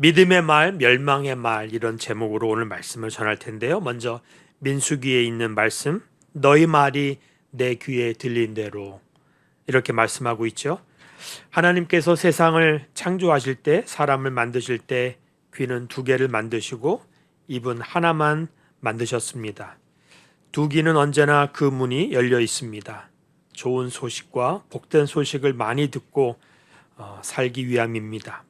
믿음의 말, 멸망의 말 이런 제목으로 오늘 말씀을 전할 텐데요. 먼저 민수기에 있는 말씀, 너희 말이 내 귀에 들린 대로 이렇게 말씀하고 있죠. 하나님께서 세상을 창조하실 때, 사람을 만드실 때 귀는 두 개를 만드시고 입은 하나만 만드셨습니다. 두 귀는 언제나 그 문이 열려 있습니다. 좋은 소식과 복된 소식을 많이 듣고 살기 위함입니다.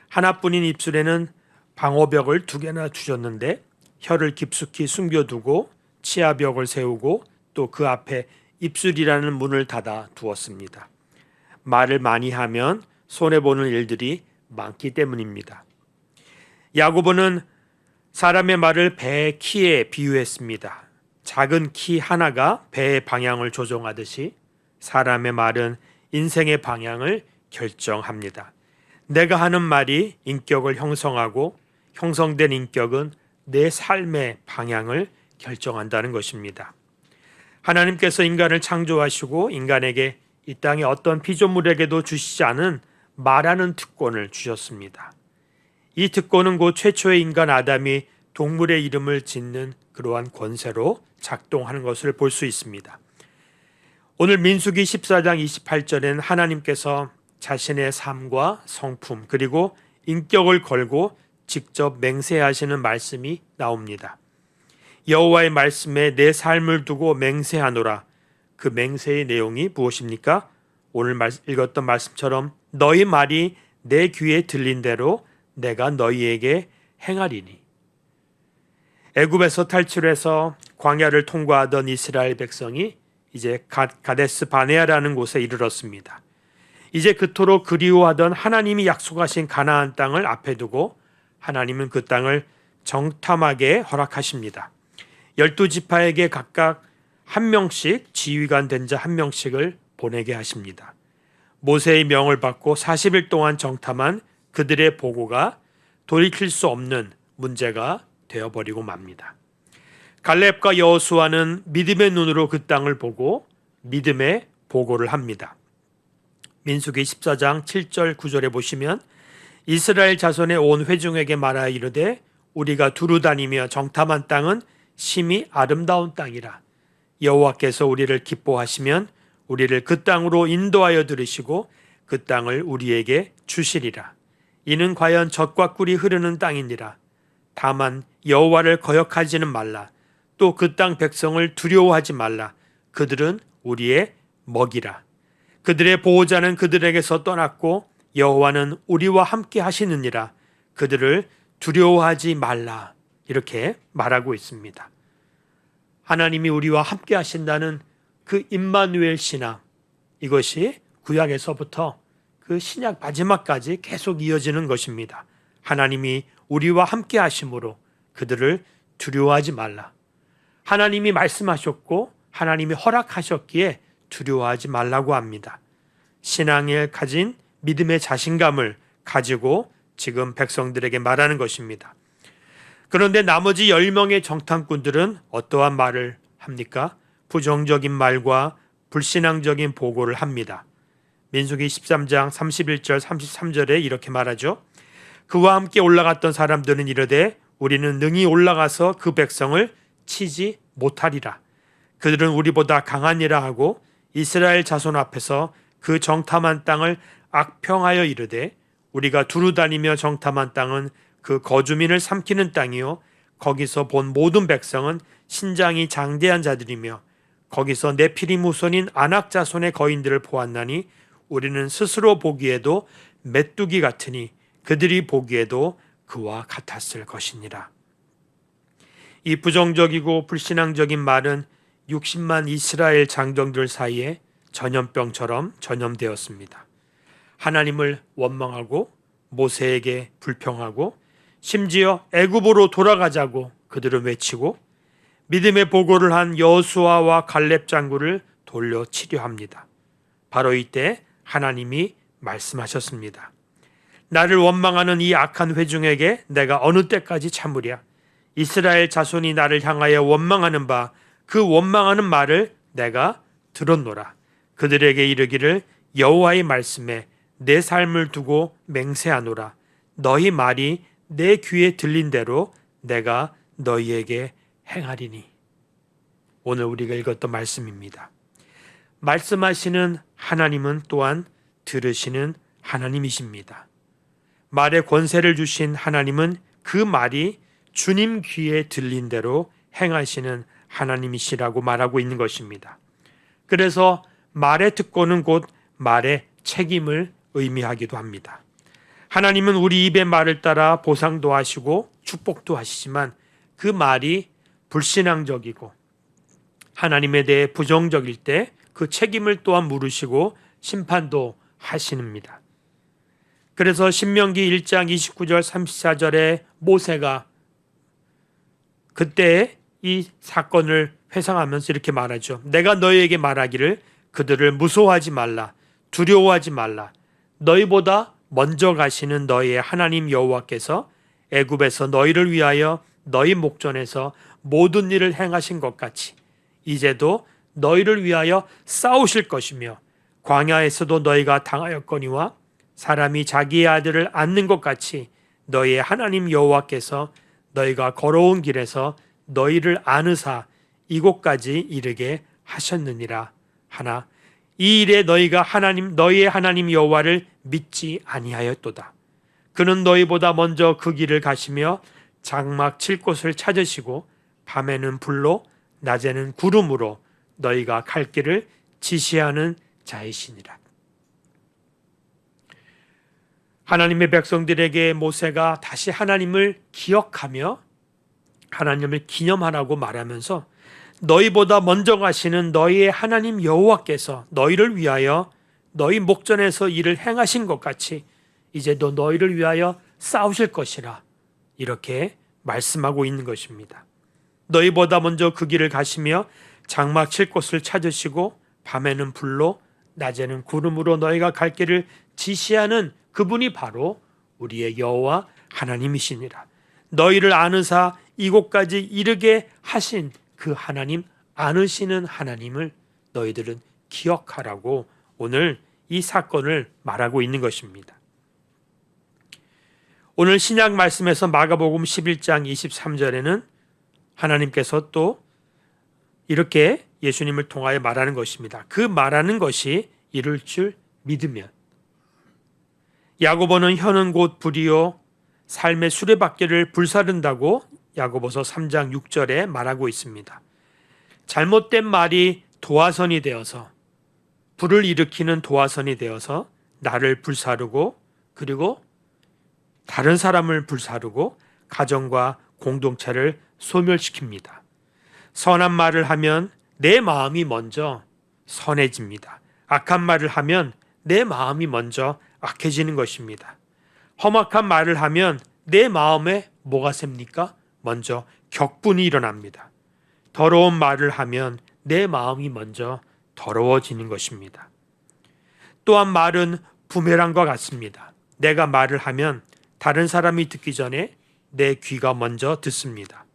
하나뿐인 입술에는 방어벽을 두 개나 두셨는데 혀를 깊숙이 숨겨두고 치아벽을 세우고 또 그 앞에 입술이라는 문을 닫아 두었습니다. 말을 많이 하면 손해보는 일들이 많기 때문입니다. 야고보는 사람의 말을 배의 키에 비유했습니다. 작은 키 하나가 배의 방향을 조종하듯이 사람의 말은 인생의 방향을 결정합니다. 내가 하는 말이 인격을 형성하고 형성된 인격은 내 삶의 방향을 결정한다는 것입니다. 하나님께서 인간을 창조하시고 인간에게 이 땅의 어떤 피조물에게도 주시지 않은 말하는 특권을 주셨습니다. 이 특권은 곧 최초의 인간 아담이 동물의 이름을 짓는 그러한 권세로 작동하는 것을 볼 수 있습니다. 오늘 민수기 14장 28절에는 하나님께서 자신의 삶과 성품 그리고 인격을 걸고 직접 맹세하시는 말씀이 나옵니다. 여호와의 말씀에 내 삶을 두고 맹세하노라. 그 맹세의 내용이 무엇입니까? 오늘 읽었던 말씀처럼 너희 말이 내 귀에 들린 대로 내가 너희에게 행하리니. 애굽에서 탈출해서 광야를 통과하던 이스라엘 백성이 이제 가데스 바네아라는 곳에 이르렀습니다. 이제 그토록 그리워하던 하나님이 약속하신 가나안 땅을 앞에 두고 하나님은 그 땅을 정탐하게 허락하십니다. 12지파에게 각각 한 명씩 지휘관 된 자 한 명씩을 보내게 하십니다. 모세의 명을 받고 40일 동안 정탐한 그들의 보고가 돌이킬 수 없는 문제가 되어버리고 맙니다. 갈렙과 여호수아는 믿음의 눈으로 그 땅을 보고 믿음의 보고를 합니다. 민수기 14장 7절 9절에 보시면 이스라엘 자손의 온 회중에게 말하여 이르되 우리가 두루 다니며 정탐한 땅은 심히 아름다운 땅이라. 여호와께서 우리를 기뻐하시면 우리를 그 땅으로 인도하여 들으시고 그 땅을 우리에게 주시리라. 이는 과연 젖과 꿀이 흐르는 땅이니라. 다만 여호와를 거역하지는 말라. 또 그 땅 백성을 두려워하지 말라. 그들은 우리의 먹이라. 그들의 보호자는 그들에게서 떠났고 여호와는 우리와 함께 하시느니라. 그들을 두려워하지 말라. 이렇게 말하고 있습니다. 하나님이 우리와 함께 하신다는 그 임마누엘 신앙, 이것이 구약에서부터 그 신약 마지막까지 계속 이어지는 것입니다. 하나님이 우리와 함께 하심으로 그들을 두려워하지 말라. 하나님이 말씀하셨고 하나님이 허락하셨기에 두려워하지 말라고 합니다. 신앙에 가진 믿음의 자신감을 가지고 지금 백성들에게 말하는 것입니다. 그런데 나머지 10명의 정탐꾼들은 어떠한 말을 합니까? 부정적인 말과 불신앙적인 보고를 합니다. 민수기 13장 31절 33절에 이렇게 말하죠. 그와 함께 올라갔던 사람들은 이르되 우리는 능히 올라가서 그 백성을 치지 못하리라. 그들은 우리보다 강하니라 하고 이스라엘 자손 앞에서 그 정탐한 땅을 악평하여 이르되 우리가 두루 다니며 정탐한 땅은 그 거주민을 삼키는 땅이요 거기서 본 모든 백성은 신장이 장대한 자들이며 거기서 네피림 후손인 아낙 자손의 거인들을 보았나니 우리는 스스로 보기에도 메뚜기 같으니 그들이 보기에도 그와 같았을 것이니라. 이 부정적이고 불신앙적인 말은 60만 이스라엘 장정들 사이에 전염병처럼 전염되었습니다. 하나님을 원망하고 모세에게 불평하고 심지어 애굽으로 돌아가자고 그들은 외치고 믿음의 보고를 한 여호수아와 갈렙 장군을 돌려 치려 합니다. 바로 이때 하나님이 말씀하셨습니다. 나를 원망하는 이 악한 회중에게 내가 어느 때까지 참으랴. 이스라엘 자손이 나를 향하여 원망하는 바 그 원망하는 말을 내가 들었노라. 그들에게 이르기를 여호와의 말씀에 내 삶을 두고 맹세하노라. 너희 말이 내 귀에 들린 대로 내가 너희에게 행하리니. 오늘 우리가 읽었던 말씀입니다. 말씀하시는 하나님은 또한 들으시는 하나님이십니다. 말의 권세를 주신 하나님은 그 말이 주님 귀에 들린 대로 행하시는 하나님이시라고 말하고 있는 것입니다. 그래서 말의 특권은 곧 말의 책임을 의미하기도 합니다. 하나님은 우리 입의 말을 따라 보상도 하시고 축복도 하시지만 그 말이 불신앙적이고 하나님에 대해 부정적일 때 그 책임을 또한 물으시고 심판도 하시는입니다. 그래서 신명기 1장 29절 34절에 모세가 그때 이 사건을 회상하면서 이렇게 말하죠. 내가 너희에게 말하기를 그들을 무서워하지 말라, 두려워하지 말라. 너희보다 먼저 가시는 너희의 하나님 여호와께서 애굽에서 너희를 위하여 너희 목전에서 모든 일을 행하신 것 같이 이제도 너희를 위하여 싸우실 것이며 광야에서도 너희가 당하였거니와 사람이 자기의 아들을 안는 것 같이 너희의 하나님 여호와께서 너희가 걸어온 길에서 너희를 안으사 이곳까지 이르게 하셨느니라 하나 이 일에 너희가 너희의 하나님 여호와를 믿지 아니하였도다. 그는 너희보다 먼저 그 길을 가시며 장막 칠 곳을 찾으시고 밤에는 불로 낮에는 구름으로 너희가 갈 길을 지시하는 자이시니라. 하나님의 백성들에게 모세가 다시 하나님을 기억하며 하나님을 기념하라고 말하면서 너희보다 먼저 가시는 너희의 하나님 여호와께서 너희를 위하여 너희 목전에서 일을 행하신 것 같이 이제도 너희를 위하여 싸우실 것이라 이렇게 말씀하고 있는 것입니다. 너희보다 먼저 그 길을 가시며 장막 칠 곳을 찾으시고 밤에는 불로 낮에는 구름으로 너희가 갈 길을 지시하는 그분이 바로 우리의 여호와 하나님이시니라. 너희를 안으사 이곳까지 이르게 하신 그 하나님, 안으시는 하나님을 너희들은 기억하라고 오늘 이 사건을 말하고 있는 것입니다. 오늘 신약 말씀에서 마가복음 11장 23절에는 하나님께서 또 이렇게 예수님을 통하여 말하는 것입니다. 그 말하는 것이 이룰 줄 믿으면 야고보는 혀는 곧 불이요 삶의 수레바퀴를 불사른다고 야고보서 3장 6절에 말하고 있습니다. 잘못된 말이 도화선이 되어서 불을 일으키는 도화선이 되어서 나를 불사르고 그리고 다른 사람을 불사르고 가정과 공동체를 소멸시킵니다. 선한 말을 하면 내 마음이 먼저 선해집니다. 악한 말을 하면 내 마음이 먼저 악해지는 것입니다. 험악한 말을 하면 내 마음에 뭐가 셉니까? 먼저 격분이 일어납니다. 더러운 말을 하면 내 마음이 먼저 더러워지는 것입니다. 또한 말은 부메랑과 같습니다. 내가 말을 하면 다른 사람이 듣기 전에 내 귀가 먼저 듣습니다.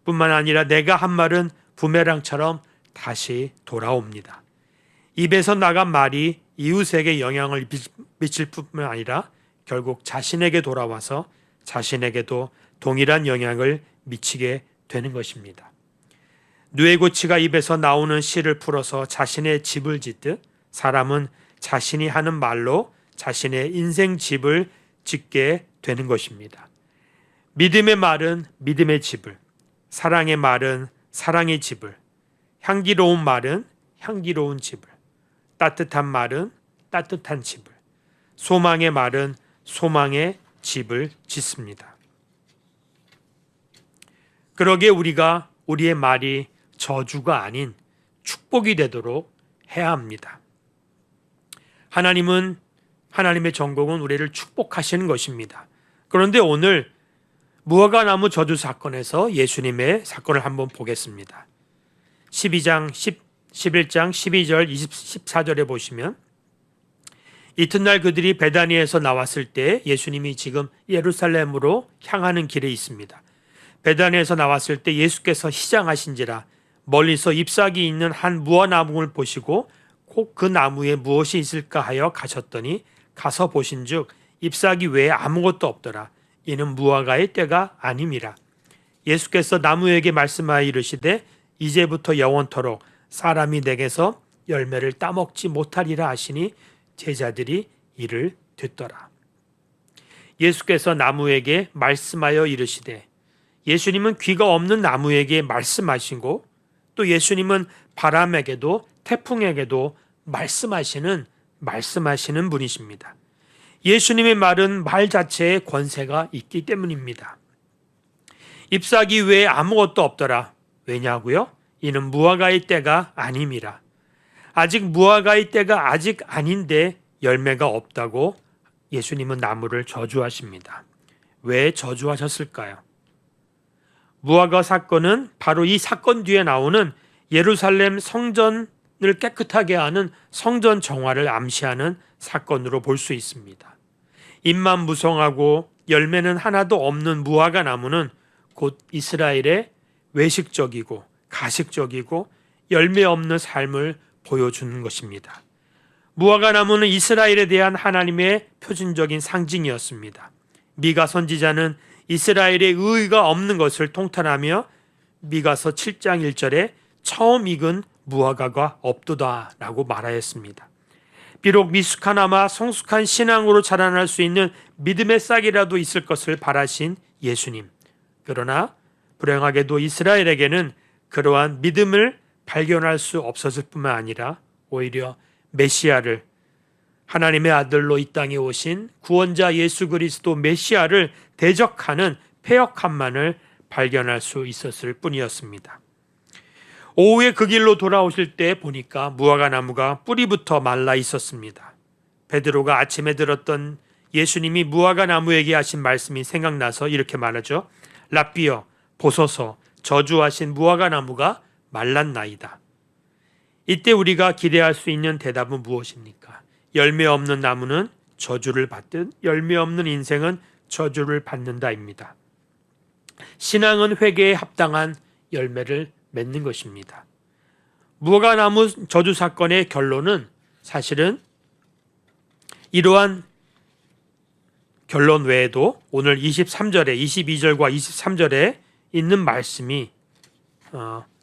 뿐만 아니라 내가 한 말은 부메랑처럼 다시 돌아옵니다. 입에서 나간 말이 이웃에게 영향을 미칠 뿐만 아니라 결국 자신에게 돌아와서 자신에게도 동일한 영향을 미치게 되는 것입니다. 누에고치가 입에서 나오는 씨를 풀어서 자신의 집을 짓듯 사람은 자신이 하는 말로 자신의 인생 집을 짓게 되는 것입니다. 믿음의 말은 믿음의 집을, 사랑의 말은 사랑의 집을, 향기로운 말은 향기로운 집을, 따뜻한 말은 따뜻한 집을, 소망의 말은 소망의 집을 짓습니다. 그러기에 우리가 우리의 말이 저주가 아닌 축복이 되도록 해야 합니다. 하나님의 전공은 우리를 축복하시는 것입니다. 그런데 오늘 무화과나무 저주 사건에서 예수님의 사건을 한번 보겠습니다. 11장 12절 14절에 보시면 이튿날 그들이 베다니에서 나왔을 때 예수님이 지금 예루살렘으로 향하는 길에 있습니다. 베다니에서 나왔을 때 예수께서 시장하신지라 멀리서 잎사귀 있는 한 무화나무를 보시고 꼭 그 나무에 무엇이 있을까 하여 가셨더니 가서 보신즉 잎사귀 외에 아무것도 없더라. 이는 무화과의 때가 아님이라. 예수께서 나무에게 말씀하여 이르시되 이제부터 영원토록 사람이 내게서 열매를 따먹지 못하리라 하시니 제자들이 이를 듣더라. 예수께서 나무에게 말씀하여 이르시되, 예수님은 귀가 없는 나무에게 말씀하시고 또 예수님은 바람에게도 태풍에게도 말씀하시는 분이십니다. 예수님의 말은 말 자체에 권세가 있기 때문입니다. 잎사귀 외에 아무것도 없더라. 왜냐고요? 이는 무화과의 때가 아님이라. 아직 무화과의 때가 아직 아닌데 열매가 없다고 예수님은 나무를 저주하십니다. 왜 저주하셨을까요? 무화과 사건은 바로 이 사건 뒤에 나오는 예루살렘 성전을 깨끗하게 하는 성전 정화를 암시하는 사건으로 볼 수 있습니다. 잎만 무성하고 열매는 하나도 없는 무화과 나무는 곧 이스라엘의 외식적이고 가식적이고 열매 없는 삶을 보여주는 것입니다. 무화과 나무는 이스라엘에 대한 하나님의 표준적인 상징이었습니다. 미가 선지자는 이스라엘의 의의가 없는 것을 통탄하며 미가서 7장 1절에 처음 익은 무화과가 없도다 라고 말하였습니다. 비록 미숙하나마 성숙한 신앙으로 자라날 수 있는 믿음의 싹이라도 있을 것을 바라신 예수님. 그러나 불행하게도 이스라엘에게는 그러한 믿음을 발견할 수 없었을 뿐만 아니라 오히려 메시아를, 하나님의 아들로 이 땅에 오신 구원자 예수 그리스도 메시아를 대적하는 패역함만을 발견할 수 있었을 뿐이었습니다. 오후에 그 길로 돌아오실 때 보니까 무화과 나무가 뿌리부터 말라 있었습니다. 베드로가 아침에 들었던 예수님이 무화과 나무에게 하신 말씀이 생각나서 이렇게 말하죠. 랍비여, 보소서, 저주하신 무화과 나무가 말랐나이다. 이때 우리가 기대할 수 있는 대답은 무엇입니까? 열매 없는 나무는 저주를 받듯 열매 없는 인생은 저주를 받는다입니다. 신앙은 회개에 합당한 열매를 맺는 것입니다. 무화과 나무 저주 사건의 결론은 사실은 이러한 결론 외에도 오늘 23절에 22절과 23절에 있는 말씀이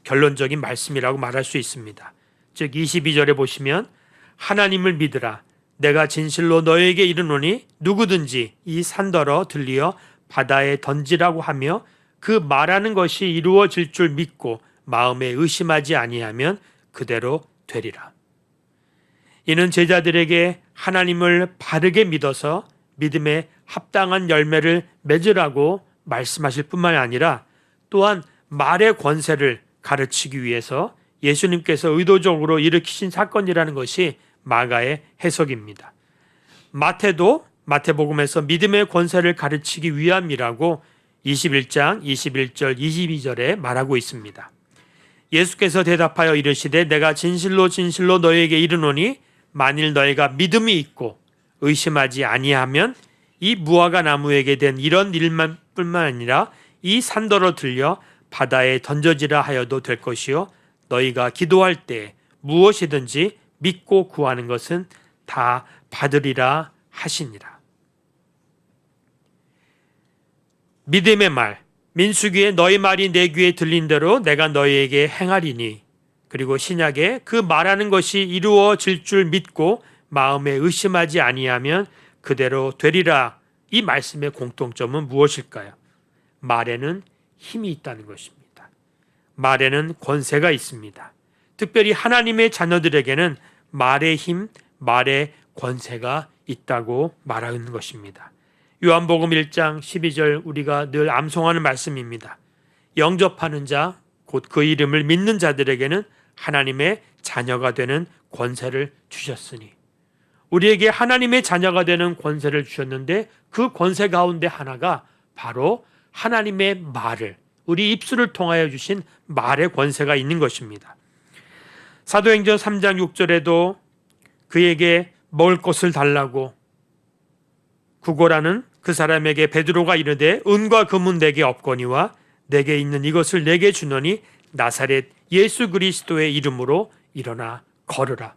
결론적인 말씀이라고 말할 수 있습니다. 즉 22절에 보시면 하나님을 믿으라. 내가 진실로 너에게 이르노니 누구든지 이 산더러 들리어 바다에 던지라고 하며 그 말하는 것이 이루어질 줄 믿고 마음에 의심하지 아니하면 그대로 되리라. 이는 제자들에게 하나님을 바르게 믿어서 믿음에 합당한 열매를 맺으라고 말씀하실 뿐만 아니라 또한 말의 권세를 가르치기 위해서 예수님께서 의도적으로 일으키신 사건이라는 것이 마가의 해석입니다. 마태도 마태복음에서 믿음의 권세를 가르치기 위함이라고 21장 21절 22절에 말하고 있습니다. 예수께서 대답하여 이르시되 내가 진실로 진실로 너에게 이르노니 만일 너희가 믿음이 있고 의심하지 아니하면 이 무화과 나무에게 된 이런 일만 뿐만 아니라 이 산더러 들려 바다에 던져지라 하여도 될 것이요 너희가 기도할 때 무엇이든지 믿고 구하는 것은 다 받으리라 하시니라. 믿음의 말, 민수기에 너희 말이 내 귀에 들린 대로 내가 너희에게 행하리니, 그리고 신약에 그 말하는 것이 이루어질 줄 믿고 마음에 의심하지 아니하면 그대로 되리라. 이 말씀의 공통점은 무엇일까요? 말에는 힘이 있다는 것입니다. 말에는 권세가 있습니다. 특별히 하나님의 자녀들에게는 말의 힘, 말의 권세가 있다고 말하는 것입니다. 요한복음 1장 12절 우리가 늘 암송하는 말씀입니다. 영접하는 자, 곧 그 이름을 믿는 자들에게는 하나님의 자녀가 되는 권세를 주셨으니, 우리에게 하나님의 자녀가 되는 권세를 주셨는데 그 권세 가운데 하나가 바로 하나님의 말을, 우리 입술을 통하여 주신 말의 권세가 있는 것입니다. 사도행전 3장 6절에도 그에게 먹을 것을 달라고 구걸하는 그 사람에게 베드로가 이르되 은과 금은 내게 없거니와 내게 있는 이것을 내게 주노니 나사렛 예수 그리스도의 이름으로 일어나 걸으라.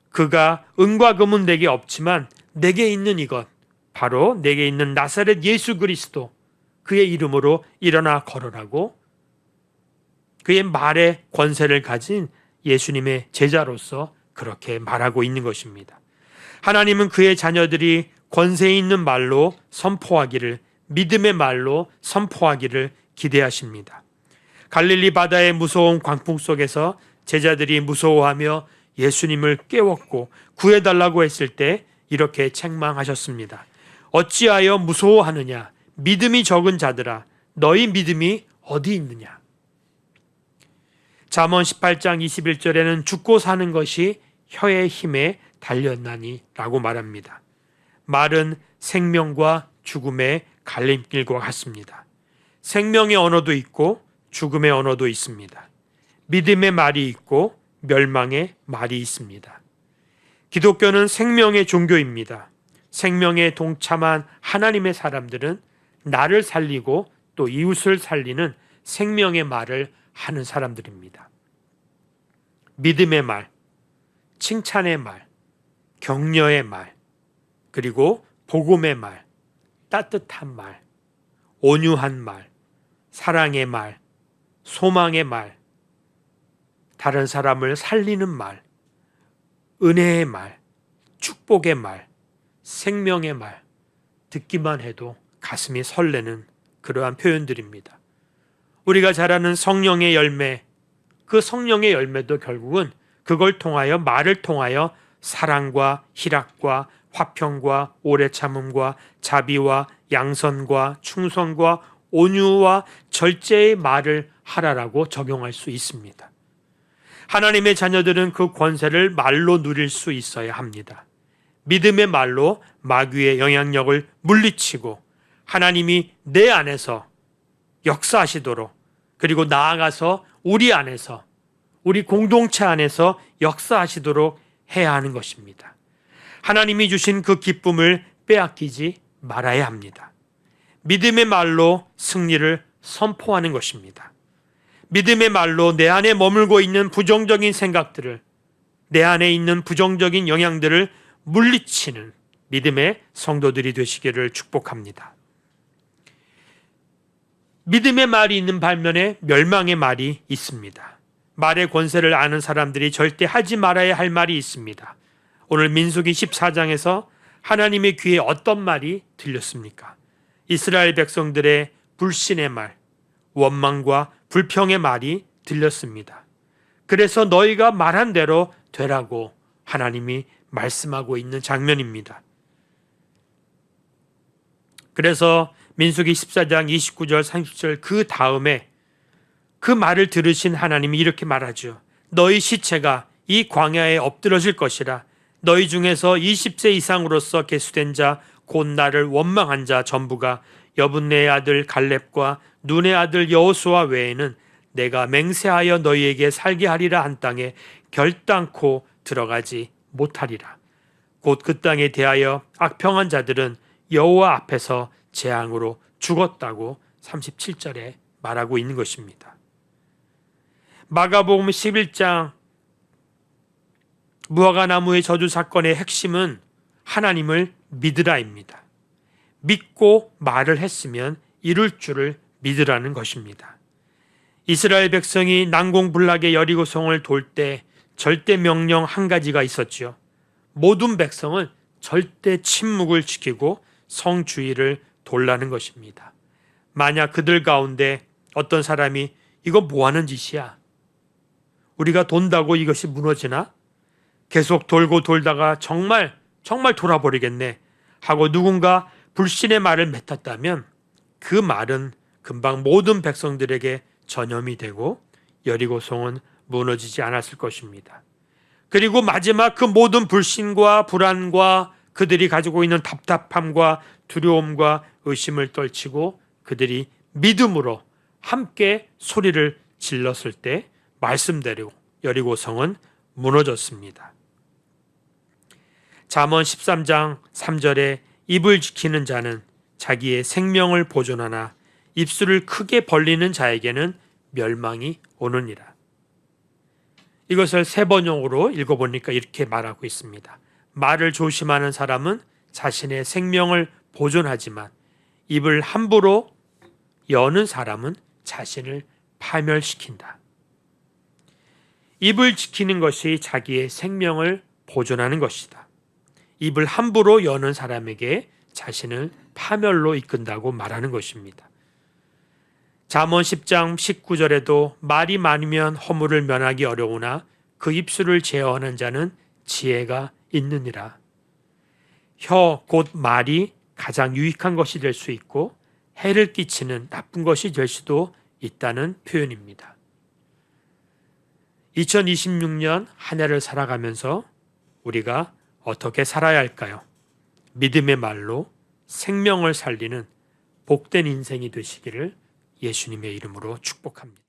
그가 은과 금은 내게 없지만 내게 있는 이것, 바로 내게 있는 나사렛 예수 그리스도, 그의 이름으로 일어나 걸으라고 그의 말의 권세를 가진 예수님의 제자로서 그렇게 말하고 있는 것입니다. 하나님은 그의 자녀들이 권세 있는 말로 선포하기를, 믿음의 말로 선포하기를 기대하십니다. 갈릴리 바다의 무서운 광풍 속에서 제자들이 무서워하며 예수님을 깨웠고 구해달라고 했을 때 이렇게 책망하셨습니다. 어찌하여 무서워하느냐? 믿음이 적은 자들아, 너희 믿음이 어디 있느냐? 잠언 18장 21절에는 죽고 사는 것이 혀의 힘에 달렸나니 라고 말합니다. 말은 생명과 죽음의 갈림길과 같습니다. 생명의 언어도 있고 죽음의 언어도 있습니다. 믿음의 말이 있고 멸망의 말이 있습니다. 기독교는 생명의 종교입니다. 생명에 동참한 하나님의 사람들은 나를 살리고 또 이웃을 살리는 생명의 말을 하는 사람들입니다. 믿음의 말, 칭찬의 말, 격려의 말, 그리고 복음의 말, 따뜻한 말, 온유한 말, 사랑의 말, 소망의 말, 다른 사람을 살리는 말, 은혜의 말, 축복의 말, 생명의 말, 듣기만 해도 가슴이 설레는 그러한 표현들입니다. 우리가 잘 아는 성령의 열매, 그 성령의 열매도 결국은 그걸 통하여, 말을 통하여 사랑과 희락과 화평과 오래 참음과 자비와 양선과 충성과 온유와 절제의 말을 하라라고 적용할 수 있습니다. 하나님의 자녀들은 그 권세를 말로 누릴 수 있어야 합니다. 믿음의 말로 마귀의 영향력을 물리치고 하나님이 내 안에서 역사하시도록, 그리고 나아가서 우리 안에서, 우리 공동체 안에서 역사하시도록 해야 하는 것입니다. 하나님이 주신 그 기쁨을 빼앗기지 말아야 합니다. 믿음의 말로 승리를 선포하는 것입니다. 믿음의 말로 내 안에 머물고 있는 부정적인 생각들을, 내 안에 있는 부정적인 영향들을 물리치는 믿음의 성도들이 되시기를 축복합니다. 믿음의 말이 있는 반면에 멸망의 말이 있습니다. 말의 권세를 아는 사람들이 절대 하지 말아야 할 말이 있습니다. 오늘 민수기 14장에서 하나님의 귀에 어떤 말이 들렸습니까? 이스라엘 백성들의 불신의 말, 원망과 불평의 말이 들렸습니다. 그래서 너희가 말한 대로 되라고 하나님이 말씀하고 있는 장면입니다. 그래서 민수기 14장 29절 30절 그 다음에 그 말을 들으신 하나님이 이렇게 말하죠. 너희 시체가 이 광야에 엎드러질 것이라. 너희 중에서 20세 이상으로서 계수된 자 곧 나를 원망한 자 전부가 여분네의 아들 갈렙과 눈의 아들 여호수아 외에는 내가 맹세하여 너희에게 살게 하리라 한 땅에 결단코 들어가지 못하리라. 곧 그 땅에 대하여 악평한 자들은 여호와 앞에서 재앙으로 죽었다고 37절에 말하고 있는 것입니다. 마가복음 11장 무화과나무의 저주 사건의 핵심은 하나님을 믿으라입니다. 믿고 말을 했으면 이룰 줄을 믿으라는 것입니다. 이스라엘 백성이 난공불락의 여리고성을 돌 때 절대 명령 한 가지가 있었죠. 모든 백성은 절대 침묵을 지키고 성 주위를 돌라는 것입니다. 만약 그들 가운데 어떤 사람이 이거 뭐 하는 짓이야? 우리가 돈다고 이것이 무너지나? 계속 돌고 돌다가 정말 돌아버리겠네 하고 누군가 불신의 말을 맺었다면 그 말은 금방 모든 백성들에게 전염이 되고 여리고성은 무너지지 않았을 것입니다. 그리고 마지막 그 모든 불신과 불안과 그들이 가지고 있는 답답함과 두려움과 의심을 떨치고 그들이 믿음으로 함께 소리를 질렀을 때 말씀대로 여리고성은 무너졌습니다. 잠언 13장 3절에 입을 지키는 자는 자기의 생명을 보존하나 입술을 크게 벌리는 자에게는 멸망이 오느니라. 이것을 세 번역으로 읽어보니까 이렇게 말하고 있습니다. 말을 조심하는 사람은 자신의 생명을 보존하지만 입을 함부로 여는 사람은 자신을 파멸시킨다. 입을 지키는 것이 자기의 생명을 보존하는 것이다. 입을 함부로 여는 사람에게 자신을 파멸로 이끈다고 말하는 것입니다. 잠언 10장 19절에도 말이 많으면 허물을 면하기 어려우나 그 입술을 제어하는 자는 지혜가 있느니라. 혀 곧 말이 가장 유익한 것이 될 수 있고 해를 끼치는 나쁜 것이 될 수도 있다는 표현입니다. 2026년 한 해를 살아가면서 우리가 어떻게 살아야 할까요? 믿음의 말로 생명을 살리는 복된 인생이 되시기를 예수님의 이름으로 축복합니다.